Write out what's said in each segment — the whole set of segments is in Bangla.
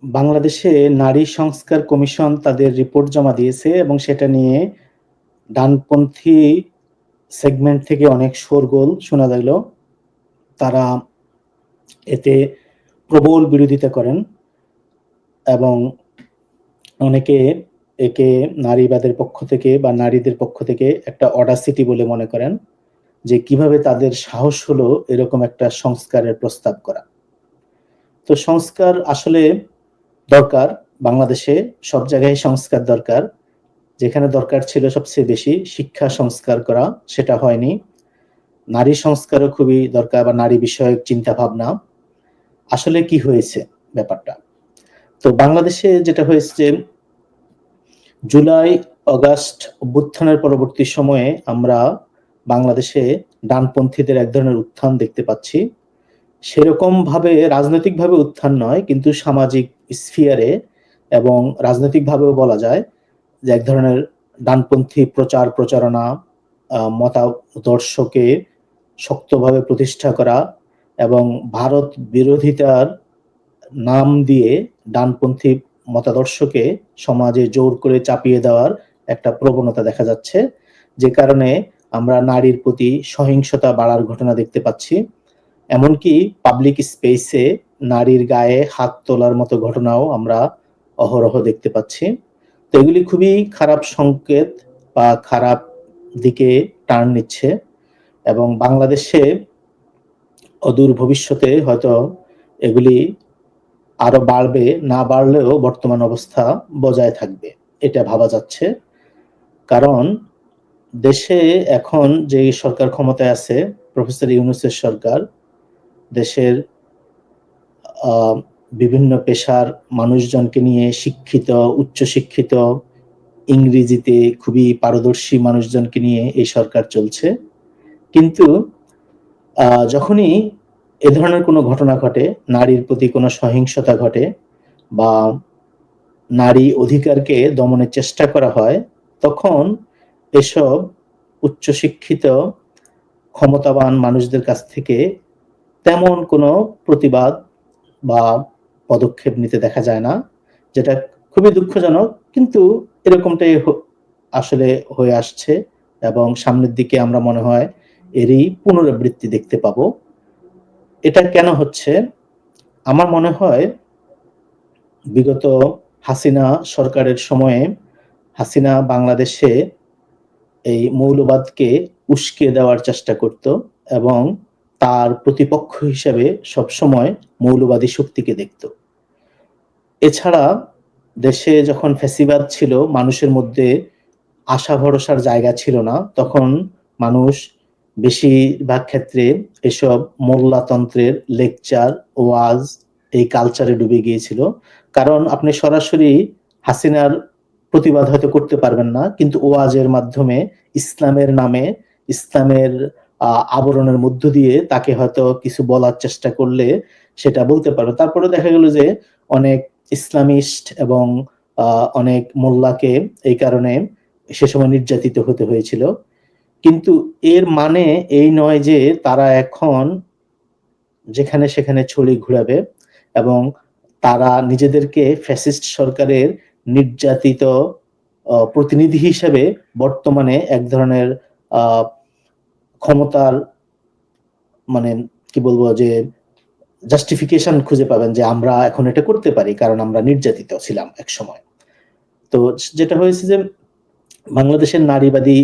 বাংলাদেশে নারী সংস্কার কমিশন তাদের রিপোর্ট জমা দিয়েছে এবং সেটা নিয়ে ডানপন্থী সেগমেন্ট থেকে অনেক শোরগোল শোনা গেল। তারা এতে প্রবল বিরোধিতা করেন এবং অনেকে একে নারীবাদের পক্ষ থেকে বা নারীদের পক্ষ থেকে একটা অডাসিটি বলে মনে করেন, যে কিভাবে তাদের সাহস হলো এরকম একটা সংস্কারের প্রস্তাব করা। তো সংস্কার আসলে দরকার, বাংলাদেশে সব জায়গায় সংস্কার দরকার। যেখানে দরকার ছিল সবচেয়ে বেশি শিক্ষা সংস্কার করা, সেটা হয়নি। নারী সংস্কারও খুবই দরকার, বা নারী বিষয়ক চিন্তা ভাবনা। আসলে কি হয়েছে ব্যাপারটা? তো বাংলাদেশে যেটা হয়েছে, জুলাই অগাস্ট অভ্যুত্থানের পরবর্তী সময়ে আমরা বাংলাদেশে ডানপন্থীদের এক ধরনের উত্থান দেখতে পাচ্ছি। সেরকম ভাবে রাজনৈতিকভাবে উত্থান নয়, কিন্তু সামাজিক স্ফিয়ারে এবং রাজনৈতিকভাবেও বলা যায় যে এক ধরনের ডানপন্থী প্রচার প্রচারণা, মতাদর্শকে শক্তভাবে প্রতিষ্ঠা করা এবং ভারত বিরোধিতার নাম দিয়ে ডানপন্থী মতাদর্শকে সমাজে জোর করে চাপিয়ে দেওয়ার একটা প্রবণতা দেখা যাচ্ছে, যে কারণে আমরা নারীর প্রতি সহিংসতা বাড়ার ঘটনা দেখতে পাচ্ছি। এমনকি পাবলিক স্পেসে নারীর গায়ে হাত তোলার মতো ঘটনাও আমরা অহরহ দেখতে পাচ্ছি। তো এগুলি খুবই খারাপ সংকেত বা খারাপ দিকে টার্ন নিচ্ছে, এবং বাংলাদেশে অদূর ভবিষ্যতে হয়তো এগুলি আরো বাড়বে, না বাড়লেও বর্তমান অবস্থা বজায় থাকবে, এটা ভাবা যাচ্ছে। কারণ দেশে এখন যে সরকার ক্ষমতায় আছে, প্রফেসর ইউনূসের সরকার, দেশের বিভিন্ন পেশার মানুষজনকে নিয়ে শিক্ষিত, উচ্চশিক্ষিত, ইংরেজিতে খুবই পারদর্শী মানুষজনকে নিয়ে এই সরকার চলছে। কিন্তু যখনই এ ধরনের কোনো ঘটনা ঘটে, নারীর প্রতি কোনো সহিংসতা ঘটে বা নারী অধিকারকে দমনের চেষ্টা করা হয়, তখন এসব উচ্চশিক্ষিত ক্ষমতাবান মানুষদের কাছ থেকে তেমন কোনো প্রতিবাদ বা পদক্ষেপ নিতে দেখা যায় না, যেটা খুবই দুঃখজনক। কিন্তু এরকমটাই আসলে হয়ে আসছে, এবং সামনের দিকে আমরা মনে হয় এরই পুনরাবৃত্তি দেখতে পাবো। এটা কেন হচ্ছে? আমার মনে হয় বিগত হাসিনা সরকারের সময়ে হাসিনা বাংলাদেশে এই মৌলবাদকে উস্কে দেওয়ার চেষ্টা করত, এবং তার প্রতিপক্ষ হিসেবে সবসময় মৌলবাদী শক্তিকে দেখত। এছাড়া দেশে যখন ফ্যাসিবাদ ছিল, মানুষের মধ্যে আশা ভরসার জায়গা ছিল না, তখন মানুষ বেশিরভাগ ক্ষেত্রে এসব মোল্লাতন্ত্রের লেকচার, ওয়াজ, এই কালচারে ডুবে গিয়েছিল। কারণ আপনি সরাসরি হাসিনার প্রতিবাদ হয়তো করতে পারবেন না, কিন্তু ওয়াজের মাধ্যমে, ইসলামের নামে, ইসলামের আবরণের মধ্য দিয়ে তাকে হয়তো কিছু বলার চেষ্টা করলে সেটা বলতে পারো। তারপরে দেখা গেল যে অনেক ইসলামিস্ট এবং অনেক মোল্লাকে এই কারণে সে সময় নির্যাতিত হতে হয়েছিল। কিন্তু এর মানে এই নয় যে তারা এখন যেখানে সেখানে ছড়ি ঘুরাবে এবং তারা নিজেদেরকে ফ্যাসিস্ট সরকারের নির্যাতিত প্রতিনিধি হিসেবে বর্তমানে এক ধরনের ক্ষমতার, মানে কি বলবো, যে জাস্টিফিকেশন খুঁজে পাবেন যে আমরা এখন এটা করতে পারি কারণ আমরা নির্যাতিত ছিলাম এক সময়। তো যেটা হয়েছে যে বাংলাদেশের নারীবাদী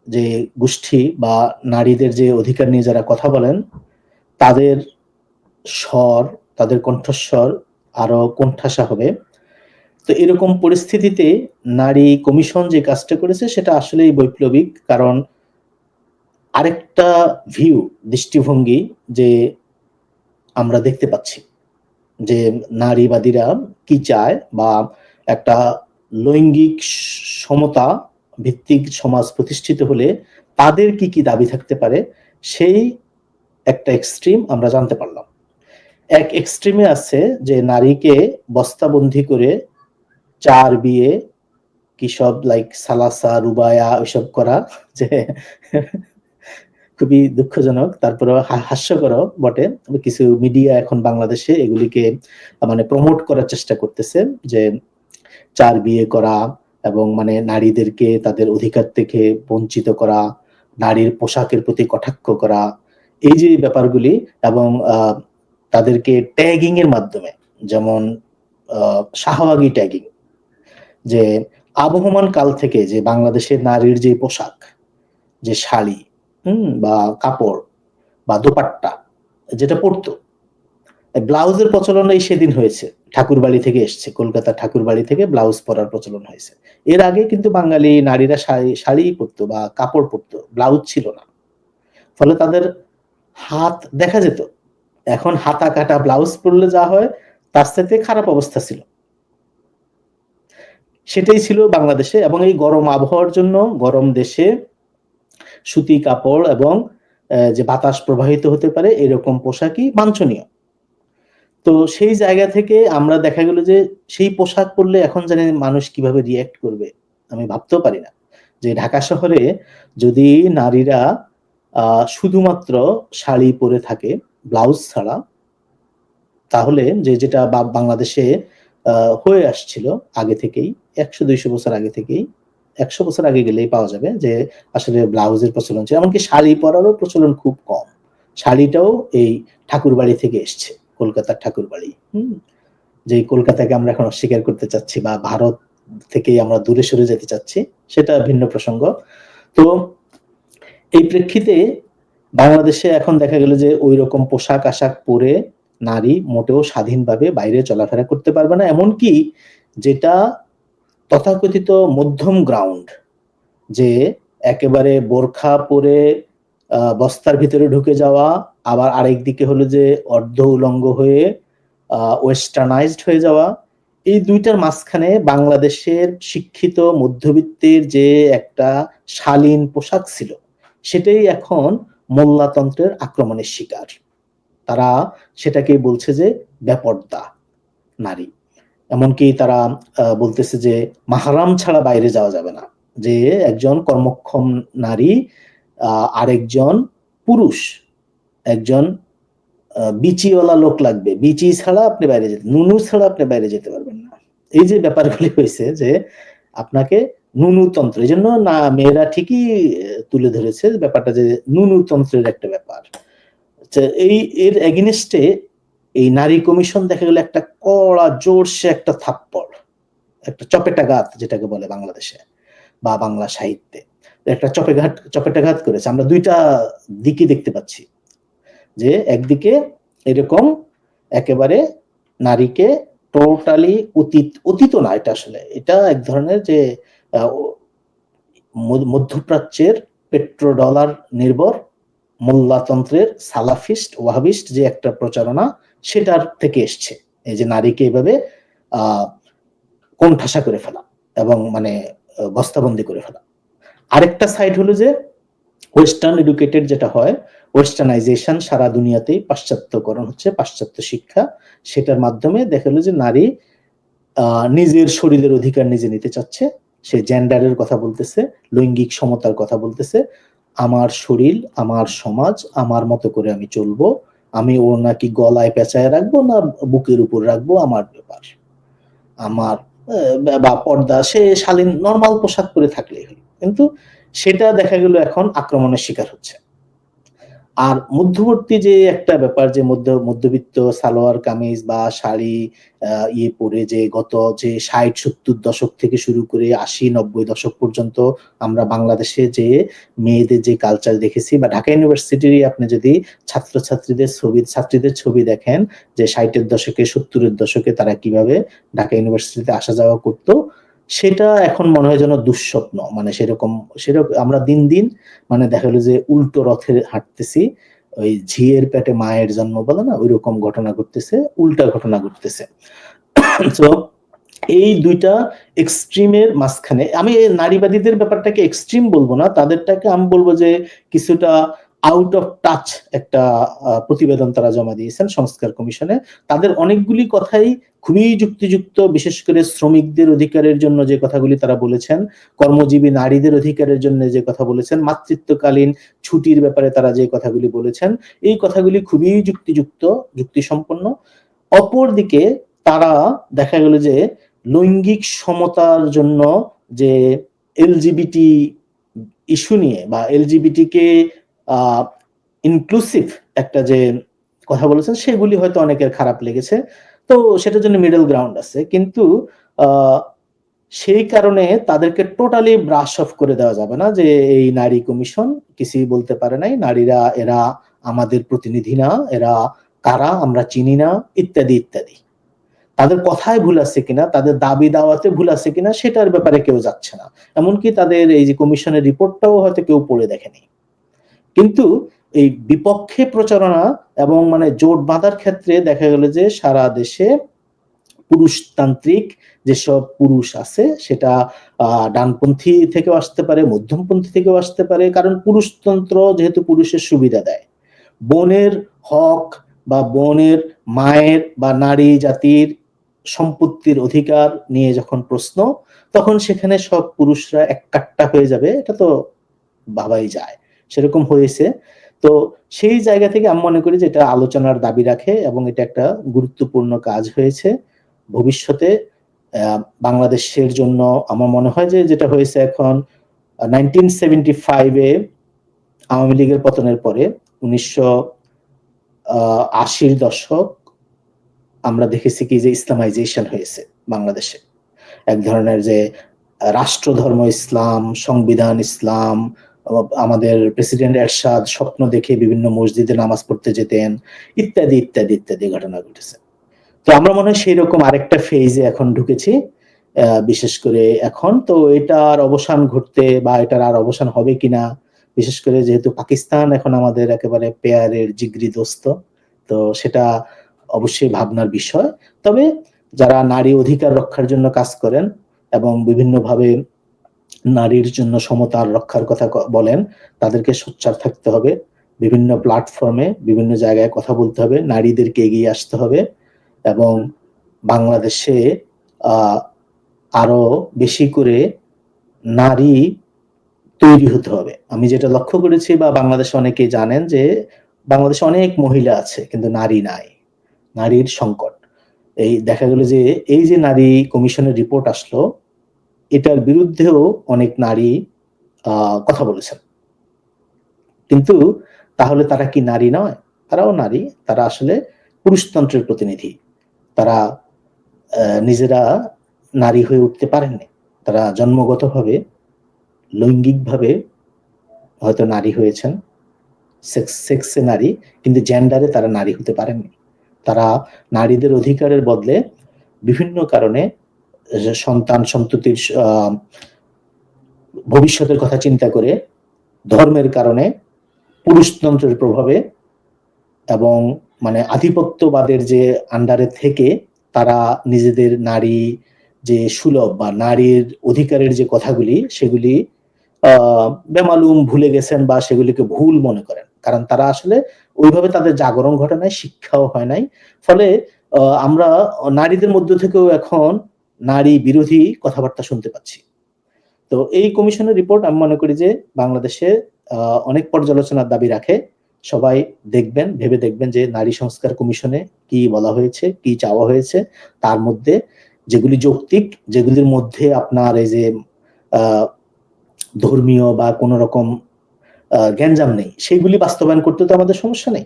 যে গোষ্ঠী বা নারীদের যে অধিকার নিয়ে যারা কথা বলেন, তাদের স্বর, তাদের কণ্ঠস্বর আরো কোণঠাসা হবে। তো এরকম পরিস্থিতিতে নারী কমিশন যে কাজটা করেছে সেটা আসলেই বৈপ্লবিক। কারণ আরেকটা ভিউ, দৃষ্টিভঙ্গি যে আমরা দেখতে পাচ্ছি যে নারীবাদীরা কি চায়, বা একটা লৈঙ্গিক সমতা ভিত্তিক সমাজ প্রতিষ্ঠিত হলে তাদের কি কি দাবি থাকতে পারে, সেই একটা এক্সট্রিম আমরা জানতে পারলাম। এক এক্সট্রিমে আছে যে নারীকে বস্তাবন্দি করে 4 বিয়ে, কি সব লাইক সালাসা, রুবায়া ওইসব করা, যে খুবই দুঃখজনক, তারপরেও হাস্যকরও বটে। তবে কিছু মিডিয়া এখন বাংলাদেশে এগুলিকে মানে প্রমোট করার চেষ্টা করতেছে যে 4 বিয়ে করা এবং মানে নারীদেরকে তাদের অধিকার থেকে বঞ্চিত করা, নারীর পোশাকের প্রতি কটাক্ষ করা, এই যে ব্যাপারগুলি, এবং তাদেরকে ট্যাগিং এর মাধ্যমে, যেমন শাহবাগী ট্যাগিং, যে আবহমান কাল থেকে যে বাংলাদেশের নারীর যে পোশাক, যে শাড়ি বা কাপড় বা দোপাট্টা যেটা পরতো, ব্লাউজের প্রচলন এই সেদিন হয়েছে, ঠাকুরবাড়ি থেকে এসছে, কলকাতার ঠাকুরবাড়ি থেকে ব্লাউজ পরার প্রচলন হয়েছে। এর আগে কিন্তু বাঙালি নারীরা শাড়ি পরতো বা কাপড় পরতো, ব্লাউজ ছিল না, ফলে তাদের হাত দেখা যেত। এখন হাতা কাটা ব্লাউজ পরলে যা হয় তার সাথে খারাপ অবস্থা ছিল। সেটাই ছিল বাংলাদেশে, এবং এই গরম আবহাওয়ার জন্য গরম দেশে সুতি কাপড় এবং যে বাতাস প্রবাহিত হতে পারে এরকম পোশাকই বাঞ্ছনীয়। তো সেই জায়গা থেকে আমরা দেখা গেল যে সেই পোশাক পরলে এখন জানেন মানুষ কিভাবে রিয়্যাক্ট করবে, আমি ভাবতেও পারি না যে ঢাকা শহরে যদি নারীরা শুধুমাত্র শাড়ি পরে থাকে ব্লাউজ ছাড়া, তাহলে যেটা বাংলাদেশে হয়ে আসছিল আগে থেকেই, 100-200 বছর আগে থেকেই, 100 বছর আগে গেলেই পাওয়া যাবে যে আসলে ব্লাউজের প্রচলন ছিল, এমনকি শাড়ি পরারও প্রচলন খুব কম। শাড়িটাও এই ঠাকুরবাড়ি থেকে এসছে, কলকাতার ঠাকুরবাড়ি, যে কলকাতাকে আমরা এখন অস্বীকার করতে চাচ্ছি বা ভারত থেকেই আমরা দূরে সরে যেতে চাচ্ছি, সেটা ভিন্ন প্রসঙ্গ। তো এই প্রেক্ষিতে বাংলাদেশে এখন দেখা গেল যে ওই রকম পোশাক আশাক পরে নারী মোটেও স্বাধীনভাবে বাইরে চলাফেরা করতে পারবে না, এমনকি যেটা তথাকথিত মধ্যম গ্রাউন্ড, যে একেবারে বোরখা পরে বস্তার ভিতরে ঢুকে যাওয়া, আবার আরেক দিকে হলো যে অর্ধ উলঙ্গ হয়ে ওয়েস্টার্নাইজড হয়ে যাওয়া, এই দুইটার মাঝখানে বাংলাদেশের শিক্ষিত মধ্যবিত্তের যে একটা শালীন পোশাক ছিল, সেটাই এখন মোল্লাতন্ত্রের আক্রমণের শিকার। তারা সেটাকে বলছে যে বেপর্দা নারী, এমনকি তারা বলতেছে যে মাহরাম ছাড়া বাইরে যাওয়া যাবে না, যে একজন কর্মক্ষম নারী আরেকজন পুরুষ, একজন বিচিওয়ালা লোক লাগবে, বিচি ছাড়া আপনি বাইরে যেতে, নুনু ছাড়া আপনি বাইরে যেতে পারবেন না। এই যে ব্যাপারগুলি হয়েছে যে আপনাকে নুনুতন্ত্র, এই জন্য না মেয়েরা ঠিকই তুলে ধরেছে ব্যাপারটা যে নুনুতন্ত্রের একটা ব্যাপার। এই এর এগেইনস্টে এই নারী কমিশন দেখা গেল একটা কড়া জোরসে একটা থাপ্পড়, একটা চপেটাঘাত যেটাকে বলে বাংলাদেশে বা বাংলা সাহিত্যে, একটা চপেটাঘাত করেছে। আমরা দুইটা দিকই দেখতে পাচ্ছি, যে একদিকে এরকম একেবারে নারীকে টোটালি অতীত না, এটা আসলে এটা এক ধরনের যে মধ্যপ্রাচ্যের পেট্রোডলার নির্ভর মোল্লাতন্ত্রের সালাফিস্ট ওয়াহাবিস্ট যে একটা প্রচারণা, সেটার থেকে এসছে এই যে নারীকে এভাবে কোণঠাসা করে ফেলা এবং মানে বস্তাবন্দি করে ফেলা। আরেকটা সাইড হলো যে ওয়েস্টার্ন এডুকেটেড যেটা হয়, ওয়েস্টার্নাইজেশন সারা দুনিয়াতেই পাশ্চাত্যকরণ হচ্ছে, পাশ্চাত্য শিক্ষা, সেটার মাধ্যমে দেখা গেল যে নারী নিজের শরীরের অধিকার নিজে নিতে চাচ্ছে, সে জেন্ডারের কথা বলতেছে, লৈঙ্গিক সমতার কথা বলতেছে, আমার শরীর আমার সমাজ আমার মতো করে আমি চলবো, আমি ওর নাকি গলায় পেঁচায় রাখবো না বুকের উপর রাখবো আমার ব্যাপার, আমার বা পর্দা, সে শালীন নর্মাল পোশাক পরে থাকলেই হলো। কিন্তু সেটা দেখা গেল এখন আক্রমণের শিকার হচ্ছে। আর মধ্যবর্তী যে একটা ব্যাপার, যে মধ্যবিত্ত সালোয়ার কামিজ বা শাড়ি পরে যে গত যে 60-70 দশক থেকে শুরু করে 80-90 দশক পর্যন্ত আমরা বাংলাদেশে যে মেয়েদের যে কালচার দেখেছি, বা ঢাকা ইউনিভার্সিটির আপনি যদি ছাত্রীদের ছবি দেখেন যে 60-এর দশকে 70-এর দশকে তারা কিভাবে ঢাকা ইউনিভার্সিটিতে আসা যাওয়া করতো, সেটা এখন মনে হয় যেন দুঃস্বপ্ন। মানে সেরকম আমরা দিন দিন মানে দেখা গেল যে উল্টো রথে হাঁটতেছি, ওই ঝিয়ের পেটে মায়ের জন্ম বলে না, ওইরকম ঘটনা ঘটতেছে, উল্টা ঘটনা ঘটতেছে। তো এই দুইটা এক্সট্রিমের মাঝখানে আমি নারীবাদীদের ব্যাপারটাকে এক্সট্রিম বলবো না, তাদেরটাকে আমি বলবো যে কিছুটা আউট অফ টাচ একটা প্রতিবেদন তারা জমা দিয়েছেন সংস্কার কমিশনে। তাদের অনেকগুলি কথাই খুবই যুক্তিযুক্ত, বিশেষ করে শ্রমিকদের অধিকারের জন্য যে কথাগুলি তারা বলেছেন, কর্মজীবী নারীদের অধিকারের জন্য যে কথা বলেছেন, মাতৃত্বকালীন ছুটির ব্যাপারে তারা যে কথাগুলি বলেছেন, এই কথাগুলি খুবই যুক্তিযুক্ত, যুক্তিসম্পন্ন। অপরদিকে তারা দেখা গেল যে লৈঙ্গিক সমতার জন্য যে এলজিবিটি ইস্যু নিয়ে বা এলজিবিটি কে ইনক্লুসিভ একটা যে কথা বলেছেন, সেগুলি হয়তো অনেকের খারাপ লেগেছে। তো সেটার জন্য মিডল গ্রাউন্ড আছে, কিন্তু সেই কারণে তাদেরকে টোটালি ব্রাশ অফ করে দেওয়া যাবে না যে এই নারী কমিশন কিছুই বলতে পারে নাই, নারীরা এরা আমাদের প্রতিনিধি না, এরা কারা আমরা চিনি না, ইত্যাদি ইত্যাদি। তাদের কথায় ভুল আছে কিনা, তাদের দাবি দাওয়াতে ভুল আছে কিনা, সেটার ব্যাপারে কেউ যাচ্ছে না। এমনকি তাদের এই যে কমিশনের রিপোর্টটাও হয়তো কেউ পড়ে দেখেনি। কিন্তু এই বিপক্ষে প্রচারণা এবং মানে জোট বাঁধার ক্ষেত্রে দেখা গেল যে সারা দেশে পুরুষতান্ত্রিক যেসব পুরুষ আছে, সেটা ডানপন্থী থেকেও আসতে পারে, মধ্যমপন্থী থেকেও আসতে পারে, কারণ পুরুষতন্ত্র যেহেতু পুরুষের সুবিধা দেয়। বোনের হক বা বোনের মায়ের বা নারী জাতির সম্পত্তির অধিকার নিয়ে যখন প্রশ্ন, তখন সেখানে সব পুরুষরা এক কাট্টা হয়ে যাবে, এটা তো ভাবাই যায়। সেরকম হয়েছে। তো সেই জায়গা থেকে আমি মনে করি যে এটা আলোচনার দাবি রাখে এবং এটা একটা গুরুত্বপূর্ণ কাজ হয়েছে। ভবিষ্যতে বাংলাদেশের জন্য আমার মনে হয় যে যেটা হয়েছে এখন 1975-এ আওয়ামী লীগের পতনের পরে 1980-র দশক আমরা দেখেছি কি যে ইসলামাইজেশন হয়েছে বাংলাদেশে। এক ধরনের যে রাষ্ট্রধর্ম ইসলাম, সংবিধান ইসলাম, আমাদের প্রেসিডেন্ট এরশাদ স্বপ্ন দেখে বিভিন্ন মসজিদে নামাজ পড়তে যেতেন, ইত্যাদি ইত্যাদি ইত্যাদি ঘটনা ঘটেছে। তো আমরা মনে হয় সেই রকম আরেকটা ফেজে এখন ঢুকেছি, বিশেষ করে এখন। তো এটার অবসান ঘটতে বা এটার আর অবসান হবে কিনা, বিশেষ করে যেহেতু পাকিস্তান এখন আমাদের একেবারে পেয়ারের জিগরি দোস্ত, তো সেটা অবশ্যই ভাবনার বিষয়। তবে যারা নারী অধিকার রক্ষার জন্য কাজ করেন এবং বিভিন্নভাবে নারীর জন্য সমতার রক্ষার কথা বলেন, তাদেরকে সোচ্চার থাকতে হবে, বিভিন্ন প্ল্যাটফর্মে বিভিন্ন জায়গায় কথা বলতে হবে, নারীদেরকে এগিয়ে আসতে হবে এবং বাংলাদেশে আরো বেশি করে নারী তৈরি হতে হবে। আমি যেটা লক্ষ্য করেছি বা বাংলাদেশে অনেকেই জানেন যে বাংলাদেশে অনেক মহিলা আছে কিন্তু নারী নাই, নারীর সংকট। এই দেখা গেল যে এই যে নারী কমিশনের রিপোর্ট আসলো, এটার বিরুদ্ধেও অনেক নারী কথা বলেছেন। কিন্তু তাহলে তারা কি নারী নয়? তারাও নারী, তারা আসলে পুরুষতন্ত্রের প্রতিনিধি। তারা নিজেরা নারী হয়ে উঠতে পারেননি। তারা জন্মগতভাবে লৈঙ্গিকভাবে হয়তো নারী হয়েছেন, সেক্সে নারী, কিন্তু জেন্ডারে তারা নারী হতে পারেননি। তারা নারীদের অধিকারের বদলে বিভিন্ন কারণে সন্তান সন্ততির ভবিষ্যতের কথা চিন্তা করে, ধর্মের কারণে, পুরুষতন্ত্রের প্রভাবে এবং মানে আধিপত্যবাদের যে আন্ডারে থেকে তারা নিজেদের নারী যে সুলভ বা নারীর অধিকারের যে কথাগুলি, সেগুলি বেমালুম ভুলে গেছেন বা সেগুলিকে ভুল মনে করেন। কারণ তারা আসলে ওইভাবে তাদের জাগরণ ঘটে নাই, শিক্ষাও হয় নাই। ফলে আমরা নারীদের মধ্য থেকেও এখন নারী বিরোধী কথাবার্তা শুনতে পাচ্ছি। তো এই কমিশনের রিপোর্ট আমি মনে করি যে বাংলাদেশে অনেক পর্যালোচনার দাবি রাখে। সবাই দেখবেন, ভেবে দেখবেন যে নারী সংস্কার কমিশনে কি বলা হয়েছে, কি চাওয়া হয়েছে, তার মধ্যে যেগুলি যৌক্তিক, যেগুলির মধ্যে আপনার এই যে ধর্মীয় বা কোন রকম গ্যাঞ্জাম নেই, সেগুলি বাস্তবায়ন করতে তো আমাদের সমস্যা নেই,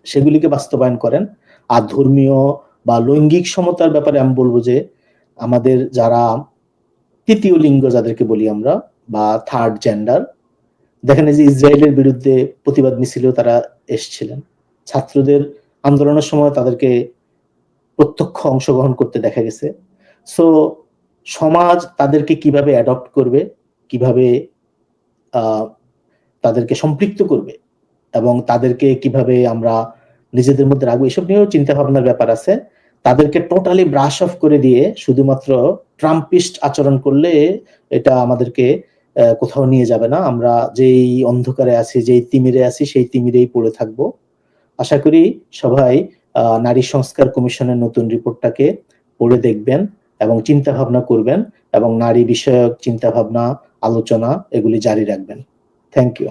সেগুলিকে বাস্তবায়ন করেন। আর ধর্মীয় বা লৈঙ্গিক সমতার ব্যাপারে আমি বলবো যে আমাদের যারা তৃতীয় লিঙ্গ যাদেরকে বলি আমরা বা থার্ড জেন্ডার, দেখেন যে ইসরায়েলের বিরুদ্ধে প্রতিবাদ মিছিলেও তারা এসেছিলেন, ছাত্রদের আন্দোলনের সময় তাদেরকে প্রত্যক্ষ অংশগ্রহণ করতে দেখা গেছে। সো সমাজ তাদেরকে কিভাবে অ্যাডপ্ট করবে, কিভাবে তাদেরকে সম্পৃক্ত করবে এবং তাদেরকে কিভাবে আমরা নিজেদের মধ্যে রাখবো, এসব নিয়েও চিন্তা ভাবনার ব্যাপার আছে। তাদেরকে টোটালি ব্রাশ অফ করে দিয়ে শুধুমাত্র ট্রাম্পিস্ট আচরণ করলে এটা আমাদেরকে কোথাও নিয়ে যাবে না। আমরা যেই অন্ধকারে আছি, যেই তিমিরে আছি, সেই তিমিরেই পড়ে থাকবো। আশা করি সবাই নারী সংস্কার কমিশনের নতুন রিপোর্টটাকে পড়ে দেখবেন এবং চিন্তা ভাবনা করবেন এবং নারী বিষয়ক চিন্তা ভাবনা, আলোচনা এগুলি জারি রাখবেন। Thank you.